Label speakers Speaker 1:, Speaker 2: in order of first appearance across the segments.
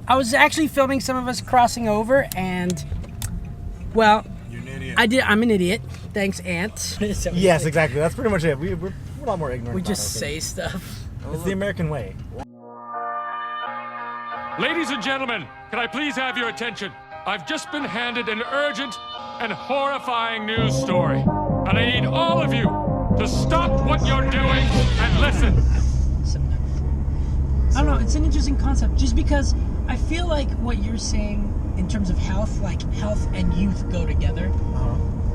Speaker 1: I was actually filming some of us crossing over, and well,
Speaker 2: You're an idiot.
Speaker 1: I'm an idiot. Thanks, Aunt.
Speaker 3: Yes, exactly. That's pretty much it. We're a lot more ignorant.
Speaker 1: We
Speaker 3: about
Speaker 1: just
Speaker 3: it, I
Speaker 1: say
Speaker 3: think.
Speaker 1: stuff.
Speaker 3: It's the American way.
Speaker 4: Ladies and gentlemen, can I please have your attention? I've just been handed an urgent and horrifying news story. And I need all of you to stop what you're doing and listen.
Speaker 1: I don't know, it's an interesting concept, just because I feel like what you're saying in terms of health, like health and youth go together,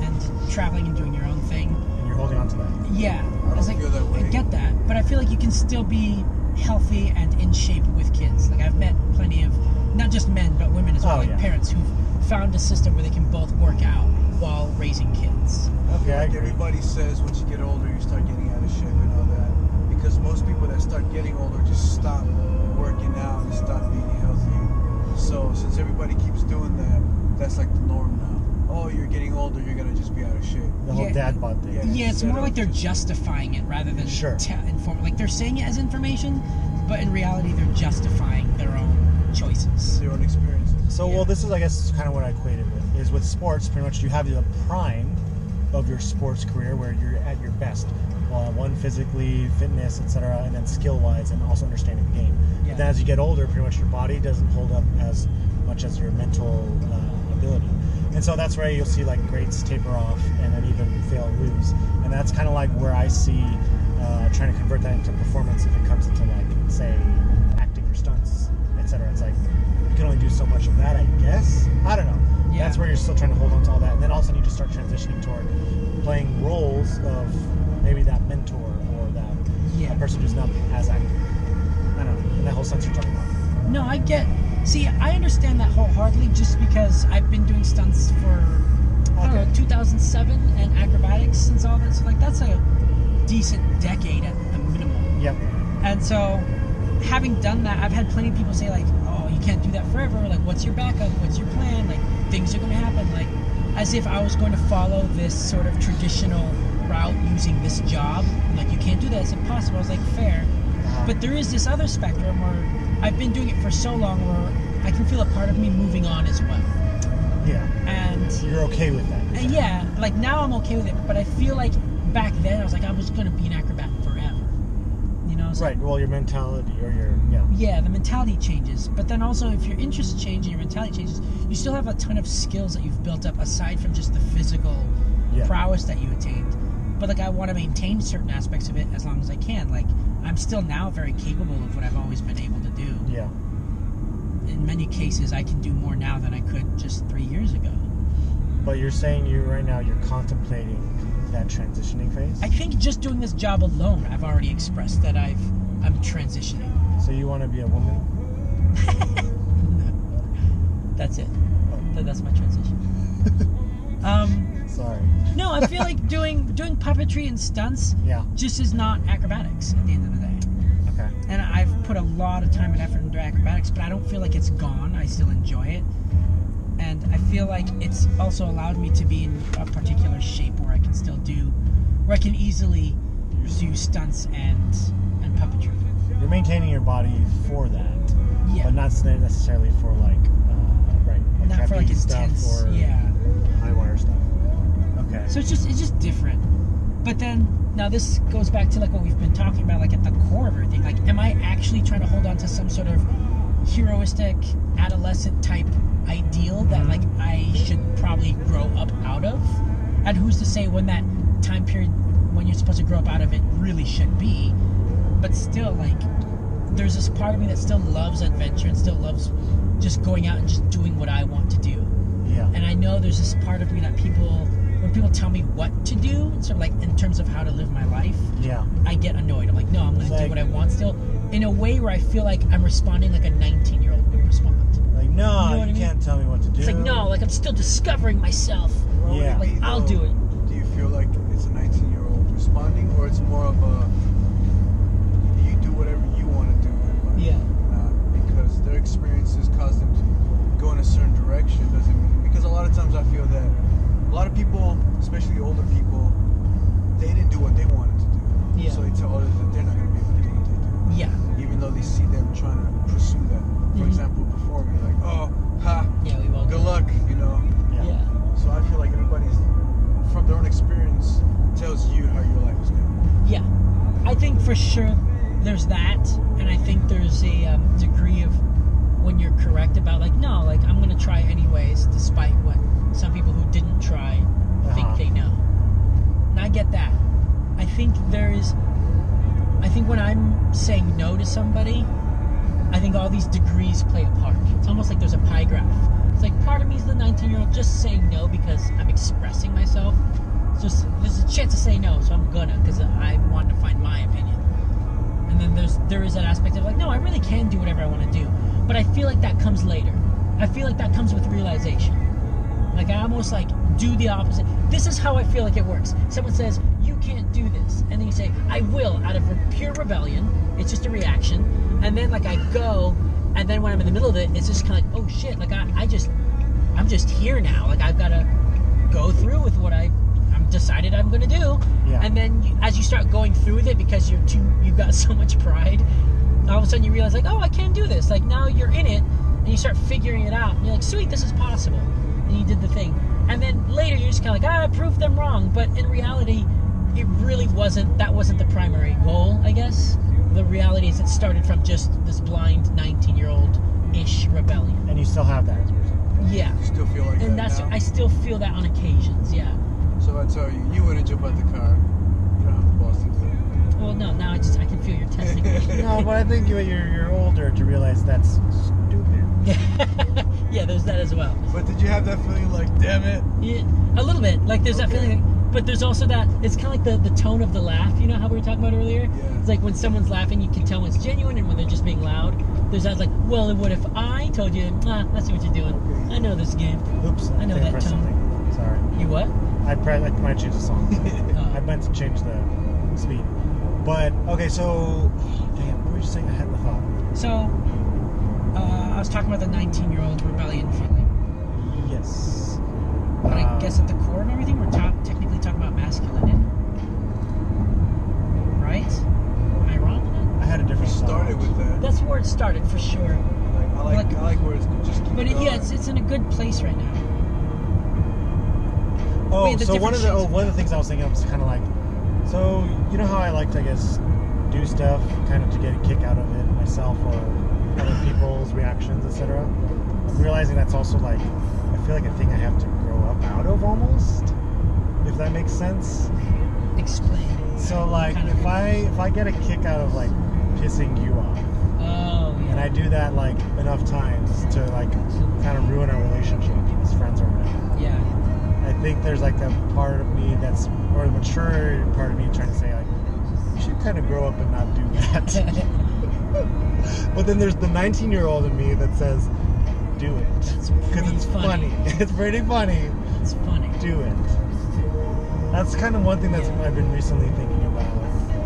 Speaker 1: and traveling and doing your own thing.
Speaker 3: And you're holding on to that.
Speaker 1: Yeah,
Speaker 2: I don't feel that way.
Speaker 1: I get that, but I feel like you can still be healthy and in shape with kids. Like I've met plenty of, not just men, but women as well, parents who've found a system where they can both work out while raising kids.
Speaker 3: Okay, I agree.
Speaker 2: Everybody says once you get older, you start getting out of shape and all that. Because most people that start getting older just stop working out and stop being healthy. So since everybody keeps doing that, that's like the norm now. Oh, you're getting older, you're gonna just be out of shape.
Speaker 3: The whole dad bod thing.
Speaker 1: Yeah, it's more like they're justifying it rather than like they're saying it as information, but in reality they're justifying their own choices,
Speaker 2: their own experiences.
Speaker 3: So, well, this is, I guess, kind of what I equated with. Is with sports, pretty much you have the prime of your sports career where you're at your best. One, physically, fitness, etc., and then skill-wise, and also understanding the game.
Speaker 1: Yeah.
Speaker 3: But then as you get older, pretty much your body doesn't hold up as much as your mental ability. And so that's where you'll see like greats taper off and then even fail and lose. And that's kind of like where I see trying to convert that into performance if it comes into like, say, acting or stunts, etc. It's like you can only do so much of that, I guess. I don't know.
Speaker 1: Yeah.
Speaker 3: That's where you're still trying to hold on to all that. And then all of a sudden you just start transitioning toward playing roles of maybe that mentor or that person who's not as active. I don't know. In that whole sense you're talking about.
Speaker 1: No, I understand that wholeheartedly, just because I've been doing stunts for, I don't know, 2007 and acrobatics since all that. So, like, that's a decent decade at the minimum.
Speaker 3: Yep.
Speaker 1: And so, having done that, I've had plenty of people say, like, oh, you can't do that forever. Like, what's your backup? What's your plan? Like, things are going to happen. Like, as if I was going to follow this sort of traditional route using this job. Like, you can't do that. It's impossible. I was like, fair. But there is this other spectrum where I've been doing it for so long where I can feel a part of me moving on as well.
Speaker 3: Yeah.
Speaker 1: And
Speaker 3: you're okay with that.
Speaker 1: Yeah, like now I'm okay with it, but I feel like back then I was like, I was going to be an acrobat forever. You know? So,
Speaker 3: right, well, your mentality or your,
Speaker 1: Yeah, the mentality changes. But then also if your interests change and your mentality changes, you still have a ton of skills that you've built up aside from just the physical prowess that you attained. But like I want to maintain certain aspects of it as long as I can. Like I'm still now very capable of what I've always been able to do.
Speaker 3: Yeah.
Speaker 1: In many cases, I can do more now than I could just 3 years ago.
Speaker 3: But you're saying right now you're contemplating that transitioning phase?
Speaker 1: I think just doing this job alone, I've already expressed that I'm transitioning.
Speaker 3: So you want to be a woman?
Speaker 1: That's it. That's my transition.
Speaker 3: Sorry.
Speaker 1: No, I feel like doing puppetry and stunts just is not acrobatics at the end of the day.
Speaker 3: Okay.
Speaker 1: And I've put a lot of time and effort into acrobatics, but I don't feel like it's gone. I still enjoy it. And I feel like it's also allowed me to be in a particular shape where I can still where I can easily do stunts and puppetry.
Speaker 3: You're maintaining your body for that.
Speaker 1: Yeah.
Speaker 3: But not necessarily for like
Speaker 1: not for like intense
Speaker 3: stuff or high wire stuff. Okay.
Speaker 1: So it's just different. But then now this goes back to like what we've been talking about, like at the core of everything. Like, am I actually trying to hold on to some sort of heroistic adolescent type ideal that like I should probably grow up out of? And who's to say when that time period when you're supposed to grow up out of it really should be? But still, like, there's this part of me that still loves adventure and still loves just going out and just doing what I want to do.
Speaker 3: Yeah.
Speaker 1: And I know there's this part of me that when people tell me what to do, sort of like in terms of how to live my life, I get annoyed. I'm like, no, I'm going to do what I want still, in a way where I feel like I'm responding like a 19-year-old would respond.
Speaker 3: Like, no, you can't tell me what to do.
Speaker 1: It's like, no, like I'm still discovering myself.
Speaker 3: Yeah.
Speaker 1: Like, I'll do it.
Speaker 2: Do you feel like it's a 19-year-old responding, or it's more of a you do whatever you want to do in life?
Speaker 1: Yeah.
Speaker 2: Because their experiences cause them to go in a certain direction doesn't mean, because a lot of times I feel that a lot of people, especially older people, they didn't do what they wanted to do.
Speaker 1: Yeah.
Speaker 2: So they tell others that they're not going to be able to do what they do.
Speaker 1: Yeah.
Speaker 2: Even though they see them trying trying to pursue that. For example, performing, like, oh, ha,
Speaker 1: Yeah, we will.
Speaker 2: good luck, you know.
Speaker 1: Yeah.
Speaker 2: So I feel like everybody's, from their own experience, tells you how your life is going.
Speaker 1: Yeah. I think for sure there's that, and I think there's a degree of when you're correct about, like, no, like, I'm going to try anyways, despite what some people who didn't try think they know. And I get that. I think when I'm saying no to somebody, I think all these degrees play a part. It's almost like there's a pie graph. It's like part of me is the 19-year-old just saying no because I'm expressing myself. It's just, there's a chance to say no, so I'm gonna, because I want to find my opinion. And then there is that aspect of like, no, I really can do whatever I want to do. But I feel like that comes later. I feel like that comes with realization. Like, I almost like do the opposite. This is how I feel like it works. Someone says, you can't do this. And then you say, I will, out of pure rebellion. It's just a reaction. And then, like, I go, and then when I'm in the middle of it, it's just kind of like, oh shit, like, I'm just here now. Like, I've got to go through with what I'm decided I'm going to do.
Speaker 3: Yeah.
Speaker 1: And then as you start going through with it, because you've got so much pride, all of a sudden you realize, like, oh, I can do this. Like, now you're in it, and you start figuring it out. And you're like, sweet, this is possible. And you did the thing. And then later you're just kind of like, I proved them wrong. But in reality, it really that wasn't the primary goal, I guess. The reality is it started from just this blind 19-year-old-ish rebellion.
Speaker 3: And you still have that.
Speaker 1: Yeah.
Speaker 2: You still feel like
Speaker 1: and
Speaker 2: that
Speaker 1: that's
Speaker 2: now?
Speaker 1: I still feel that on occasions, yeah.
Speaker 2: So if I tell you, you wouldn't jump out the car, you don't have the balls to do it.
Speaker 1: Well, no, now I can feel you're testing me.
Speaker 3: No, but I think you're older to realize that's stupid.
Speaker 1: Yeah, there's that as well.
Speaker 2: But did you have that feeling like, damn it?
Speaker 1: Yeah, a little bit. Like, there's that feeling, but there's also that, it's kind of like the tone of the laugh, you know how we were talking about earlier?
Speaker 2: Yeah.
Speaker 1: It's like when someone's laughing, you can tell when it's genuine, and when they're just being loud. There's that, like, well, what if I told you, I see what you're doing.
Speaker 2: Okay.
Speaker 1: I know this game.
Speaker 3: Oops,
Speaker 1: I know
Speaker 3: think
Speaker 1: that
Speaker 3: pressed
Speaker 1: tone.
Speaker 3: something. Sorry.
Speaker 1: You what?
Speaker 3: I might change the song. I meant to change the speed. But, okay, so, damn, what were you saying? I had the thought.
Speaker 1: So, I was talking about the 19-year-old rebellion feeling.
Speaker 3: Yes.
Speaker 1: But I guess at the core of everything, we're technically talking about masculinity. Right? Am I wrong on that?
Speaker 3: I had a different
Speaker 2: Started
Speaker 3: thought.
Speaker 2: with that.
Speaker 1: That's where it started, for sure.
Speaker 2: I like where it's just keep
Speaker 1: But
Speaker 2: going.
Speaker 1: yeah, it's in a good place right now.
Speaker 3: Oh,
Speaker 1: Wait, the
Speaker 3: so one of the
Speaker 1: different shades.
Speaker 3: one of the things I was thinking of was kind of like, so you know how I like to, I guess, do stuff kind of to get a kick out of it myself or other people's reactions, etc. I'm realizing that's also like, I feel like a thing I have to grow up out of almost, if that makes sense.
Speaker 1: Explain.
Speaker 3: So like,
Speaker 1: Kind of.
Speaker 3: if I get a kick out of like pissing you off,
Speaker 1: Oh, yeah.
Speaker 3: and I do that like enough times to like kind of ruin our relationship as friends or whatever.
Speaker 1: Yeah.
Speaker 3: I think there's like a part of me or a mature part of me trying to say like, you should kind of grow up and not do that. But then there's the 19-year-old in me that says, do it. Because it's funny. It's pretty funny.
Speaker 1: It's funny.
Speaker 3: Do it. That's kind of one thing that's I've been recently thinking about.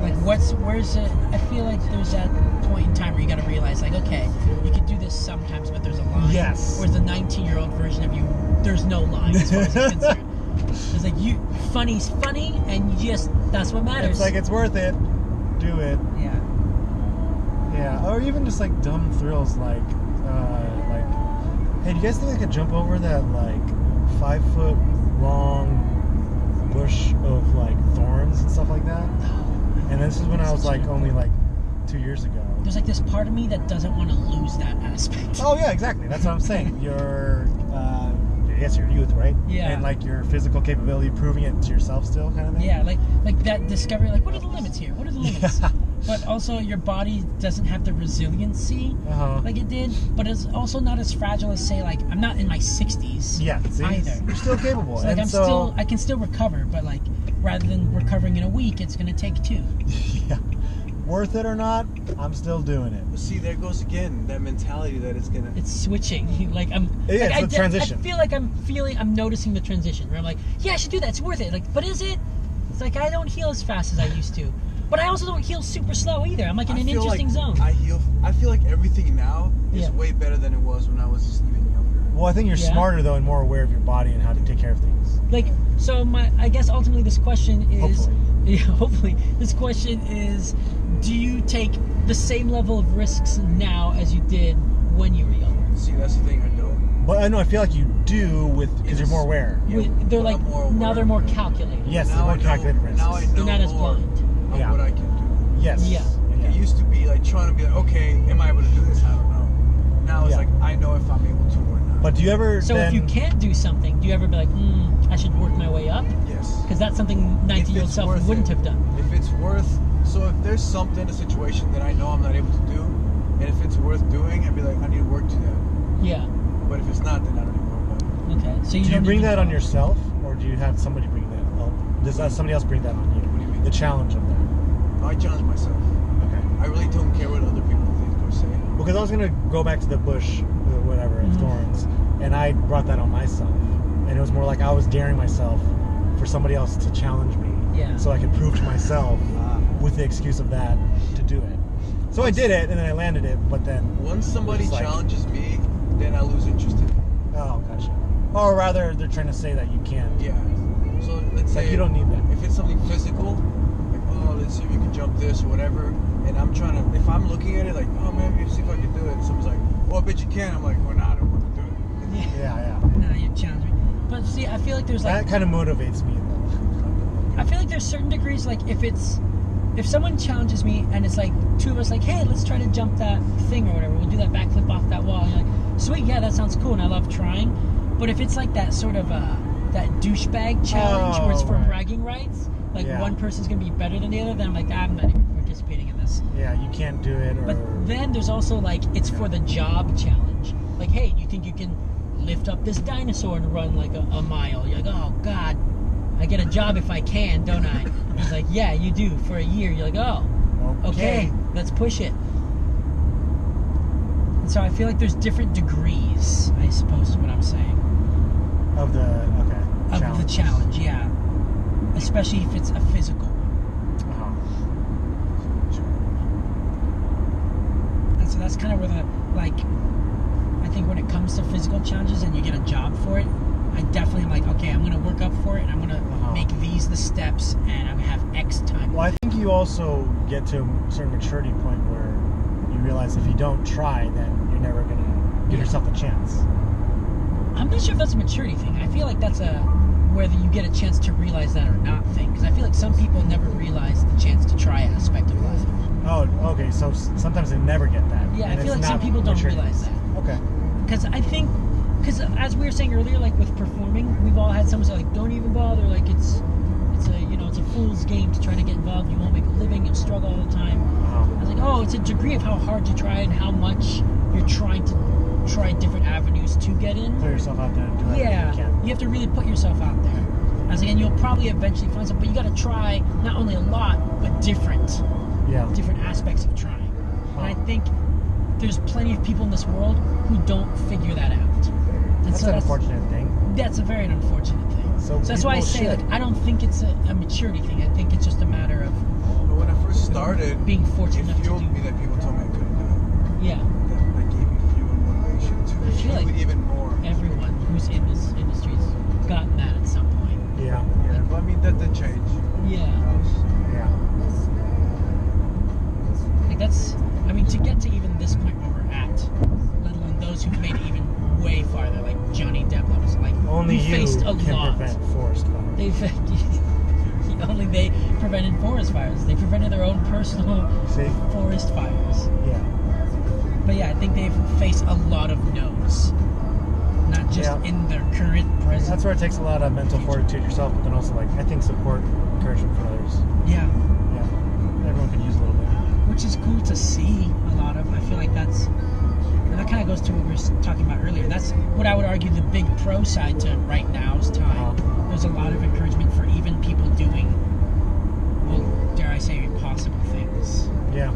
Speaker 1: Like, where's it? I feel like there's that point in time where you got to realize, like, okay, you can do this sometimes, but there's a line.
Speaker 3: Yes.
Speaker 1: Whereas the 19-year-old version of you, there's no line as far as it's concerned. It's like, funny's funny, and that's what matters.
Speaker 3: It's like, it's worth it. Do it.
Speaker 1: Yeah.
Speaker 3: Yeah. Or even just like dumb thrills like, hey, do you guys think I could jump over that like 5-foot long bush of like thorns and stuff like that? And this is when I was like only like 2 years ago.
Speaker 1: There's like this part of me that doesn't want to lose that aspect.
Speaker 3: Oh yeah, exactly. That's what I'm saying. Your, I guess your youth, right?
Speaker 1: Yeah.
Speaker 3: And like your physical capability, proving it to yourself still, kind of thing.
Speaker 1: Yeah, like that discovery. Like, what are the limits here? What are the limits? But also, your body doesn't have the resiliency like it did. But it's also not as fragile as, say, like, I'm not in my 60s.
Speaker 3: Yeah. See,
Speaker 1: either.
Speaker 3: you're still capable.
Speaker 1: So, like,
Speaker 3: and
Speaker 1: I can still recover, but like, rather than recovering in a week, it's gonna take 2.
Speaker 3: Yeah. Worth it or not, I'm still doing it.
Speaker 2: But see, there goes again that mentality that it's gonna.
Speaker 1: It's switching. Like
Speaker 3: It's a transition.
Speaker 1: I feel like I'm noticing the transition. Where I'm like, yeah, I should do that. It's worth it. Like, but is it? It's like I don't heal as fast as I used to, but I also don't heal super slow either. I'm like in an interesting zone.
Speaker 2: I feel like everything now is way better than it was when I was even younger.
Speaker 3: Well, I think you're
Speaker 1: Yeah.
Speaker 3: smarter though and more aware of your body and how to take care of things.
Speaker 1: Like, so I guess ultimately this question is,
Speaker 3: Hopefully.
Speaker 1: yeah, hopefully this question is, do you take the same level of risks now as you did when you were younger?
Speaker 2: See, that's the thing, I don't.
Speaker 3: But I know I feel like you do because you're more aware.
Speaker 2: Yeah,
Speaker 1: They're
Speaker 2: but
Speaker 1: like,
Speaker 2: I'm more
Speaker 1: now
Speaker 2: aware.
Speaker 1: they're more calculated.
Speaker 3: Yes,
Speaker 2: Now
Speaker 3: they're more
Speaker 2: I know-
Speaker 3: calculated risks.
Speaker 2: Now I know
Speaker 1: They're not as
Speaker 2: more
Speaker 1: blind.
Speaker 2: of
Speaker 3: Yeah.
Speaker 2: what I can do.
Speaker 3: Yes.
Speaker 1: Yeah.
Speaker 2: Like, it used to be like trying to be like, okay, am I able to do this? I don't know. Now it's
Speaker 3: Yeah.
Speaker 2: like, I know if I'm able to or not.
Speaker 3: But do you ever
Speaker 1: So
Speaker 3: then,
Speaker 1: if you can't do something, do you ever be like, I should work my way up?
Speaker 2: Yes.
Speaker 1: Because that's something 19-year-old
Speaker 2: it's
Speaker 1: self
Speaker 2: worth
Speaker 1: wouldn't
Speaker 2: it.
Speaker 1: have done.
Speaker 2: If it's worth, so if there's something, a situation that I know I'm not able to do, and if it's worth doing, I'd be like, I need to work to that.
Speaker 1: Yeah.
Speaker 2: But if it's not, then I don't need to worry about it.
Speaker 1: Okay. So you
Speaker 3: do you
Speaker 1: don't
Speaker 3: bring
Speaker 1: even
Speaker 3: that on
Speaker 1: know.
Speaker 3: yourself or do you have somebody bring that up? Does somebody else bring that on you?
Speaker 2: What do you mean?
Speaker 3: The challenge of that.
Speaker 2: No, I challenge myself.
Speaker 3: Okay.
Speaker 2: I really don't care what other people think or say.
Speaker 3: Because I was gonna go back to the bush, whatever, of
Speaker 1: Mhm.
Speaker 3: thorns, and I brought that on myself, and it was more like I was daring myself for somebody else to challenge me,
Speaker 1: Yeah.
Speaker 3: so I could prove to myself with the excuse of that to do it. So I did it, and then I landed it, but then
Speaker 2: Once somebody
Speaker 3: it's like,
Speaker 2: challenges me, then I lose interest in it.
Speaker 3: oh, gotcha. Or rather, they're trying to say that you can't.
Speaker 2: Yeah. So let's
Speaker 3: Like
Speaker 2: say
Speaker 3: you don't need that.
Speaker 2: if it's something physical, like, oh, let's see if you can jump this or whatever, and I'm trying to, if I'm looking at it like, oh, maybe see if I can do it, and someone's like, well, I bet you can. I'm like, well, no, I don't want to do it.
Speaker 3: Yeah.
Speaker 1: No, you challenge me. But see, I feel like there's like
Speaker 3: That kind of motivates me. Though.
Speaker 1: I feel like there's certain degrees, like if someone challenges me and it's like two of us like, hey, let's try to jump that thing or whatever, we'll do that backflip off that wall, and you're like, sweet, yeah, that sounds cool and I love trying. But if it's like that sort of that douchebag challenge where it's for
Speaker 3: right.
Speaker 1: bragging rights, like
Speaker 3: Yeah.
Speaker 1: one person's gonna be better than the other, then I'm like, I'm not even participating in this.
Speaker 3: Yeah, you can't do it. Or
Speaker 1: But then there's also like it's for the job challenge. Like, hey, you think you can lift up this dinosaur and run like a mile? You're like, oh God, I get a job if I can, don't I? It's like, yeah, you do for a year. You're like, oh, okay, let's push it. And so I feel like there's different degrees, I suppose is what I'm saying,
Speaker 3: Of the
Speaker 1: of the challenge. Yeah, especially if it's a physical one. And so that's kind of where I think when it comes to physical challenges and you get a job for it, I definitely am like, okay, I'm going to work up for it and I'm going to make these the steps and I'm going to have X time.
Speaker 3: Well, I think you also get to a certain maturity point where you realize if you don't try, then you're never going to give yourself a chance.
Speaker 1: I'm not sure if that's a maturity thing. I feel like that's whether you get a chance to realize that or not thing. Because I feel like some people never realize the chance to try aspect of life.
Speaker 3: Oh, okay. So sometimes they never get that.
Speaker 1: Yeah, I
Speaker 3: and
Speaker 1: feel
Speaker 3: it's
Speaker 1: like some
Speaker 3: not
Speaker 1: people don't
Speaker 3: maturity.
Speaker 1: realize that.
Speaker 3: Okay.
Speaker 1: Because as we were saying earlier, like with performing, we've all had someone say like, don't even bother. Like it's a fool's game to try to get involved. You won't make a living. You'll struggle all the time. I was like, oh, it's a degree of how hard you try and how much you're trying to try different avenues to get in.
Speaker 3: Put yourself out there and do everything
Speaker 1: Yeah,
Speaker 3: you can.
Speaker 1: you have to really put yourself out there. As again, you'll probably eventually find something, but you got to try not only a lot, but different aspects of trying. And I think there's plenty of people in this world who don't figure that out. And
Speaker 3: That's
Speaker 1: so
Speaker 3: an unfortunate thing.
Speaker 1: That's a very unfortunate thing.
Speaker 3: So
Speaker 1: that's why I
Speaker 3: people
Speaker 1: say,
Speaker 3: should.
Speaker 1: like, I don't think it's a maturity thing. I think it's just a matter of
Speaker 2: But when I first started,
Speaker 1: being fortunate
Speaker 2: it
Speaker 1: enough to
Speaker 2: fueled
Speaker 1: do.
Speaker 2: me that people told me I couldn't do it.
Speaker 1: Yeah,
Speaker 2: That gave me fuel and motivation to
Speaker 1: I feel
Speaker 2: do
Speaker 1: like
Speaker 2: it even more.
Speaker 1: everyone who's in this industry's gotten that at some point.
Speaker 3: Yeah.
Speaker 2: Yeah, but I mean, that did change.
Speaker 1: Yeah.
Speaker 3: Yeah.
Speaker 1: Like to get to even this point where we're at, let alone those who've made it even way farther, like Johnny Depp levels, like
Speaker 3: Only
Speaker 1: who
Speaker 3: you
Speaker 1: faced a
Speaker 3: can
Speaker 1: lot.
Speaker 3: prevent forest fires.
Speaker 1: Only they prevented forest fires. They prevented their own personal
Speaker 3: See?
Speaker 1: forest fires.
Speaker 3: Yeah.
Speaker 1: But yeah, I think they've faced a lot of no's, not just
Speaker 3: Yeah.
Speaker 1: in their current present.
Speaker 3: That's where it takes a lot of mental fortitude yourself, but then also, like, I think support, encouragement from others.
Speaker 1: Yeah,
Speaker 3: Yeah. Everyone could use a little bit.
Speaker 1: which is cool to see a lot of. I feel like that kind of goes to what we were talking about earlier. That's what I would argue the big pro side to right now's time. There's a lot of encouragement for even people doing, well, dare I say, impossible things.
Speaker 3: Yeah.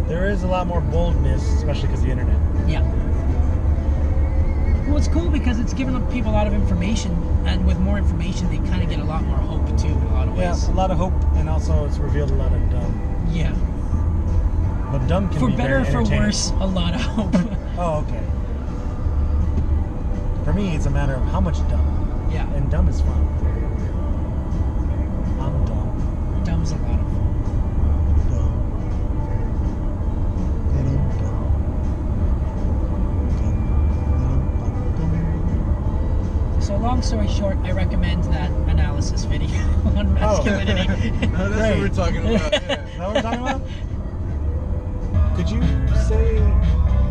Speaker 3: There is a lot more boldness, especially because of the internet.
Speaker 1: Yeah. Well, it's cool because it's given people a lot of information, and with more information, they kind of get a lot more hope too, in a lot of
Speaker 3: Yeah,
Speaker 1: ways.
Speaker 3: a lot of hope, and also it's revealed a lot of dumb.
Speaker 1: Yeah.
Speaker 3: But dumb can
Speaker 1: For
Speaker 3: be
Speaker 1: better or
Speaker 3: very
Speaker 1: for
Speaker 3: entertaining.
Speaker 1: worse, a lot of hope.
Speaker 3: Oh, okay. me, it's a matter of how much dumb.
Speaker 1: Yeah.
Speaker 3: And dumb is fun. I'm dumb.
Speaker 1: Dumb's a lot of fun. So long story short, I recommend that analysis video on masculinity.
Speaker 2: No, that's what we're talking about. Yeah.
Speaker 3: Is that what we're talking about? Could you say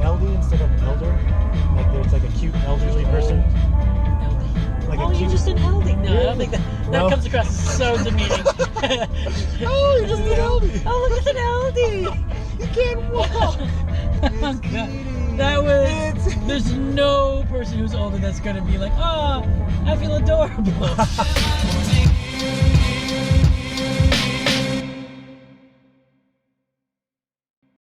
Speaker 3: LD instead of elder? Like there's like a cute elderly person?
Speaker 1: LD.
Speaker 3: Like
Speaker 1: Oh,
Speaker 3: a
Speaker 1: you're
Speaker 3: cute...
Speaker 1: just an LD. No, I don't think that
Speaker 3: No.
Speaker 1: comes across as so demeaning.
Speaker 3: Oh, you're just an LD!
Speaker 1: Oh, look at an LD!
Speaker 3: You can't walk!
Speaker 1: Oh, God. That was. There's no person who's older that's gonna be like, oh, I feel adorable.